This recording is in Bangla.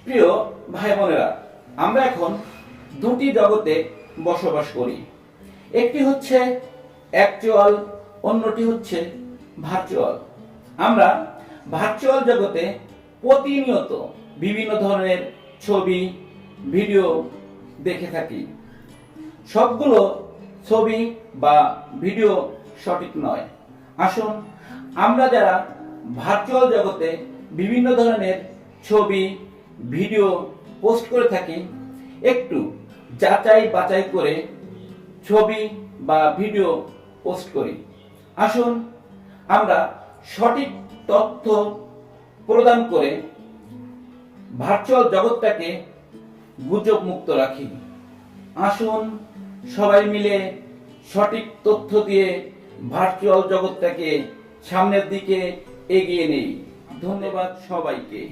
প্রিয় ভাই বোনেরা, আমরা এখন দুটি জগতে বসবাস করি। একটি হচ্ছে অ্যাকচুয়াল, অন্যটি হচ্ছে ভার্চুয়াল। আমরা ভার্চুয়াল জগতে প্রতিনিয়ত বিভিন্ন ধরনের ছবি, ভিডিও দেখে থাকি। সবগুলো ছবি বা ভিডিও সঠিক নয়। আসুন আমরা যারা ভার্চুয়াল জগতে বিভিন্ন ধরনের ছবি, ভিডিও পোস্ট করে থাকি, একটু যাচাই বাছাই করে ছবি বা ভিডিও পোস্ট করি। আসুন আমরা সঠিক তথ্য প্রদান করে ভার্চুয়াল জগৎটাকে গুজব মুক্ত রাখি। আসুন সবাই মিলে সঠিক তথ্য দিয়ে ভার্চুয়াল জগৎটাকে সামনের দিকে এগিয়ে নেই। ধন্যবাদ সবাইকে।